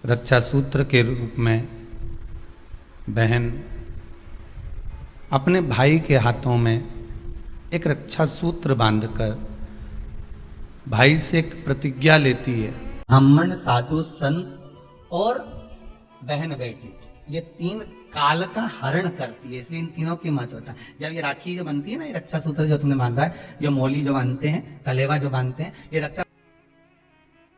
रक्षा सूत्र के रूप में बहन अपने भाई के हाथों में एक रक्षा सूत्र बांधकर भाई से एक प्रतिज्ञा लेती है। ब्राह्मण, साधु, संत और बहन बेटी, ये तीन काल का हरण करती है, इसलिए इन तीनों की महत्वता। जब ये राखी जो बनती है ना, ये रक्षा सूत्र जो तुमने बांधा है, जो मोली जो बांधते हैं, कलेवा जो बांधते हैं, ये रक्षा।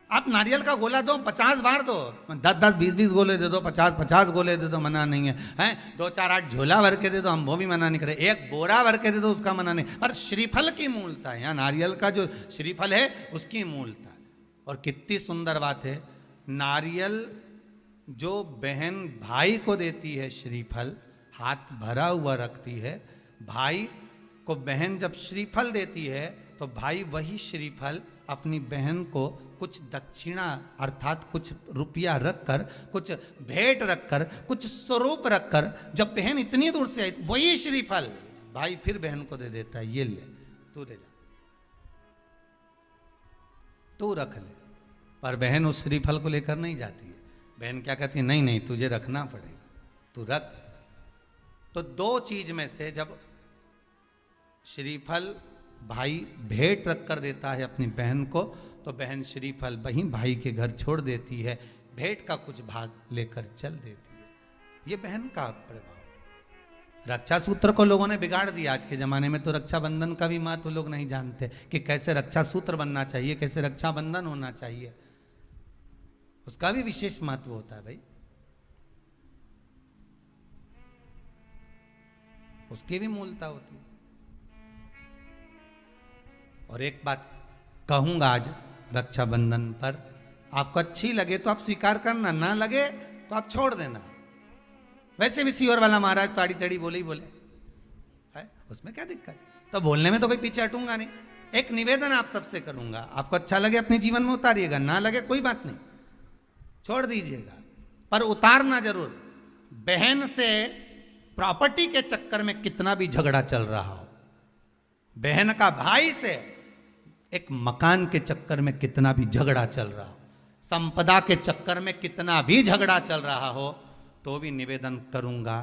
आप नारियल का गोला दो 50 बार दो, 10-10, 20-20 गोले दे दो, 50-50 गोले दे दो, मना नहीं है। हैं 2-4-8 झोला भर के दे दो, हम वो भी मना नहीं करे। एक बोरा भर के दे दो, उसका मना नहीं। पर श्रीफल की मूलता है, यहाँ नारियल का जो श्रीफल है उसकी मूलता है। और कितनी सुंदर बात है, नारियल जो बहन भाई को देती है, श्रीफल हाथ भरा हुआ रखती है, भाई को बहन जब श्रीफल देती है तो भाई वही श्रीफल अपनी बहन को कुछ दक्षिणा अर्थात कुछ रुपया रखकर, कुछ भेंट रखकर, कुछ स्वरूप रखकर, जब बहन इतनी दूर से आई वही श्रीफल भाई फिर बहन को दे देता है, ये ले तू ले जा, तू रख ले। पर बहन उस श्रीफल को लेकर नहीं जाती है। बहन क्या कहती है, नहीं नहीं तुझे रखना पड़ेगा, तू रख। तो दो चीज में से जब श्रीफल भाई भेंट रख कर देता है अपनी बहन को, तो बहन श्रीफल वहीं भाई के घर छोड़ देती है, भेंट का कुछ भाग लेकर चल देती है। ये बहन का प्रभाव। रक्षा सूत्र को लोगों ने बिगाड़ दिया। आज के जमाने में तो रक्षाबंधन का भी महत्व लोग नहीं जानते कि कैसे रक्षा सूत्र बनना चाहिए, कैसे रक्षाबंधन होना चाहिए। उसका भी विशेष महत्व होता है भाई, उसकी भी मूलता होती है। और एक बात कहूंगा आज रक्षाबंधन पर, आपको अच्छी लगे तो आप स्वीकार करना, ना लगे तो आप छोड़ देना। वैसे भी सीहोर वाला महाराज ताड़ी तड़ी बोले ही बोले है, उसमें क्या दिक्कत। तो बोलने में तो कोई पीछे हटूंगा नहीं। एक निवेदन आप सबसे करूंगा, आपको अच्छा लगे अपने जीवन में उतारिएगा, ना लगे कोई बात नहीं, छोड़ दीजिएगा, पर उतारना जरूर। बहन से प्रॉपर्टी के चक्कर में कितना भी झगड़ा चल रहा हो, बहन का भाई से एक मकान के चक्कर में कितना भी झगड़ा चल रहा हो, संपदा के चक्कर में कितना भी झगड़ा चल रहा हो, तो भी निवेदन करूंगा,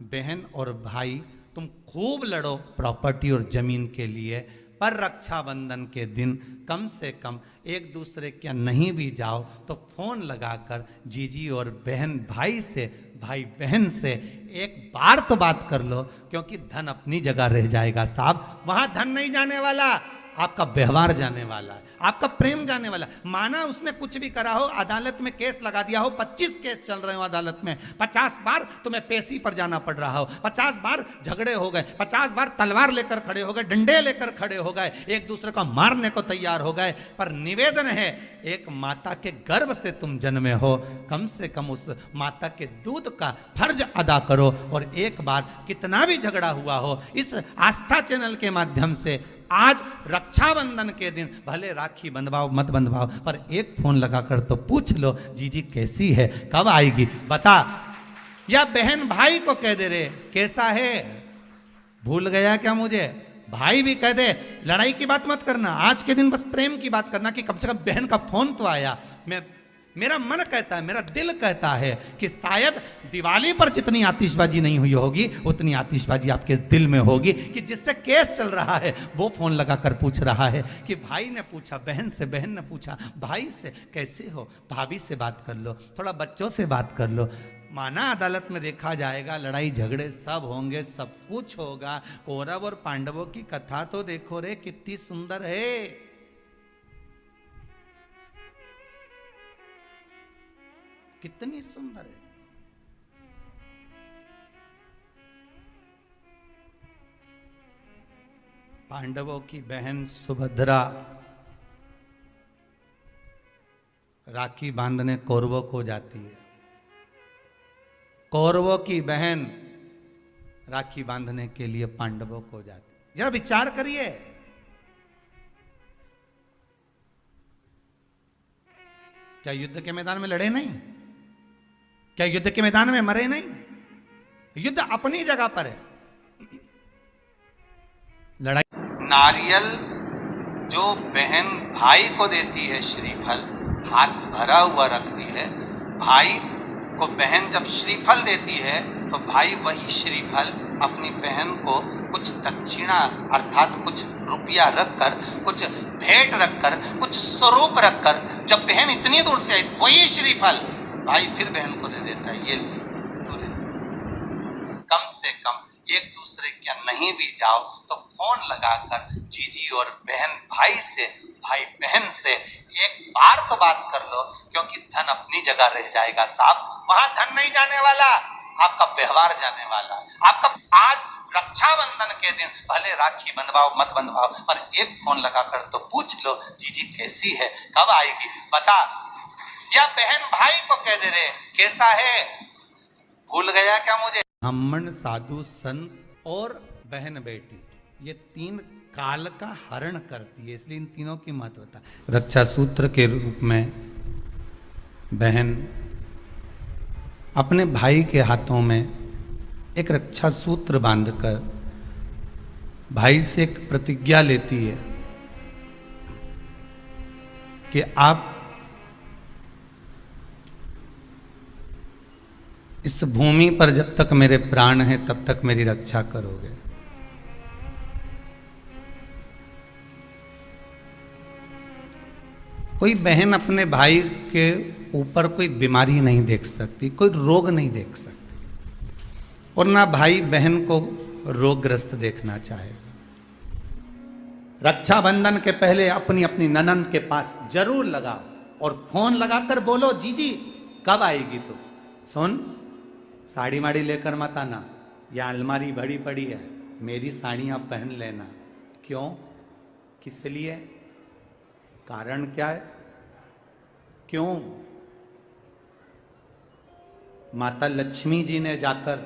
बहन और भाई तुम खूब लड़ो प्रॉपर्टी और जमीन के लिए, पर रक्षाबंधन के दिन कम से कम एक दूसरे के नहीं भी जाओ तो फोन लगाकर जीजी और बहन भाई से, भाई बहन से एक बार तो बात कर लो, क्योंकि धन अपनी जगह रह जाएगा साहब। वहां धन नहीं जाने वाला, आपका व्यवहार जाने वाला है, आपका प्रेम जाने वाला। माना उसने कुछ भी करा हो, अदालत में केस लगा दिया हो, 25 केस चल रहे हो अदालत में, 50 बार तुम्हें पेशी पर जाना पड़ रहा हो, 50 बार झगड़े हो गए, 50 बार तलवार लेकर खड़े हो गए, डंडे लेकर खड़े हो गए, एक दूसरे को मारने को तैयार हो गए, पर निवेदन है, एक माता के गर्भ से तुम जन्मे हो, कम से कम उस माता के दूध का फर्ज अदा करो। और एक बार कितना भी झगड़ा हुआ हो, इस आस्था चैनल के माध्यम से आज रक्षाबंधन के दिन भले राखी बंधवाओ मत बंधवाओ, पर एक फोन लगाकर तो पूछ लो, जीजी कैसी है, कब आएगी बता। या बहन भाई को कह दे रे कैसा है, भूल गया क्या मुझे, भाई भी कह दे। लड़ाई की बात मत करना, आज के दिन बस प्रेम की बात करना कि कम से कम बहन का फोन तो आया। मेरा मन कहता है, मेरा दिल कहता है कि शायद दिवाली पर जितनी आतिशबाजी नहीं हुई होगी, उतनी आतिशबाजी आपके दिल में होगी कि जिससे केस चल रहा है वो फोन लगाकर पूछ रहा है कि भाई ने पूछा बहन से, बहन ने पूछा भाई से कैसे हो, भाभी से बात कर लो, थोड़ा बच्चों से बात कर लो। माना अदालत में देखा जाएगा, लड़ाई झगड़े सब होंगे, सब कुछ होगा, कौरव और पांडवों की कथा तो देखो रे कितनी सुंदर है। कितनी सुंदर है। पांडवों की बहन सुभद्रा राखी बांधने कौरवों को जाती है, कौरवों की बहन राखी बांधने के लिए पांडवों को जाती है। जरा विचार करिए, क्या युद्ध के मैदान में लड़े नहीं, क्या युद्ध के मैदान में मरे नहीं, युद्ध अपनी जगह पर है। लड़ाई नारियल जो बहन भाई को देती है, श्रीफल हाथ भरा हुआ रखती है, भाई को बहन जब श्रीफल देती है तो भाई वही श्रीफल अपनी बहन को कुछ दक्षिणा अर्थात कुछ रुपया रखकर, कुछ भेंट रखकर, कुछ स्वरूप रखकर, जब बहन इतनी दूर से आई तो वही श्रीफल भाई फिर बहन को दे देता है, ये तू ले। कम से कम एक दूसरे के नहीं भी जाओ तो फोन लगाकर जीजी और बहन भाई से, भाई बहन से एक बार तो बात कर लो, क्योंकि धन अपनी जगह रह जाएगा साहब, वहां धन नहीं जाने वाला, आपका व्यवहार जाने वाला। आपका आज रक्षाबंधन के दिन भले राखी बंधवाओ मत बंधवाओ, पर एक फोन लगाकर तो पूछ लो जीजी कैसी है, कब आएगी बता, या बहन भाई को कह दे रहे कैसा है, भूल गया क्या मुझे। ब्राह्मण, साधु, संत और बहन बेटी, ये तीन काल का हरण करती है, इसलिए इन तीनों की महत्वता। रक्षा सूत्र के रूप में बहन अपने भाई के हाथों में एक रक्षा सूत्र बांधकर भाई से एक प्रतिज्ञा लेती है कि आप इस भूमि पर जब तक मेरे प्राण हैं तब तक मेरी रक्षा करोगे। कोई बहन अपने भाई के ऊपर कोई बीमारी नहीं देख सकती, कोई रोग नहीं देख सकती, और ना भाई बहन को रोगग्रस्त देखना चाहेगा। रक्षाबंधन के पहले अपनी अपनी ननंद के पास जरूर लगाओ और फोन लगाकर बोलो जीजी कब आएगी तू, सुन साड़ी माड़ी लेकर मत आना, या अलमारी भरी पड़ी है मेरी साड़ियां पहन लेना। क्यों, किस लिए, कारण क्या है, क्यों? माता लक्ष्मी जी ने जाकर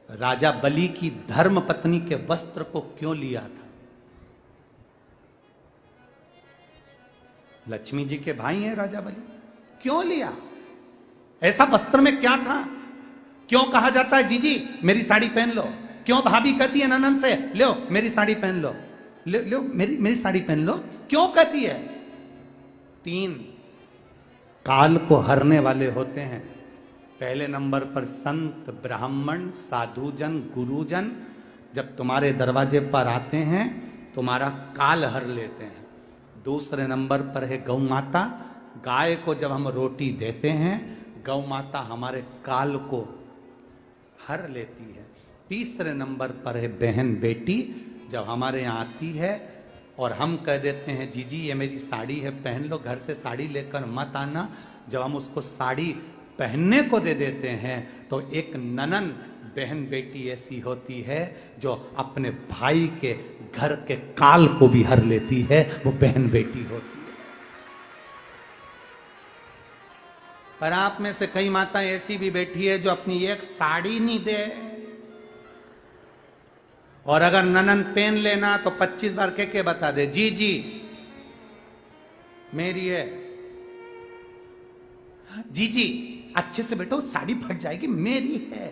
राजा बलि की धर्म पत्नी के वस्त्र को क्यों लिया था? लक्ष्मी जी के भाई हैं राजा बलि, क्यों लिया? ऐसा वस्त्र में क्या था? क्यों कहा जाता है जीजी मेरी साड़ी पहन लो? क्यों भाभी कहती है ननद से लो मेरी साड़ी पहन लो, लो मेरी साड़ी पहन लो, क्यों कहती है? तीन काल को हरने वाले होते हैं। पहले नंबर पर संत, ब्राह्मण, साधुजन, गुरुजन जब तुम्हारे दरवाजे पर आते हैं तुम्हारा काल हर लेते हैं। दूसरे नंबर पर है गौ माता, गाय को जब हम रोटी देते हैं गौ माता हमारे काल को हर लेती है। तीसरे नंबर पर है बहन बेटी, जब हमारे यहाँ आती है और हम कह देते हैं जीजी ये मेरी साड़ी है पहन लो, घर से साड़ी लेकर मत आना, जब हम उसको साड़ी पहनने को दे देते हैं तो एक ननन बहन बेटी ऐसी होती है जो अपने भाई के घर के काल को भी हर लेती है, वो बहन बेटी होती है। पर आप में से कई माताएं ऐसी भी बैठी है जो अपनी एक साड़ी नहीं दे, और अगर ननन पहन लेना तो 25 बार के बता दे जी जी मेरी है, जी जी अच्छे से बैठो साड़ी फट जाएगी मेरी है।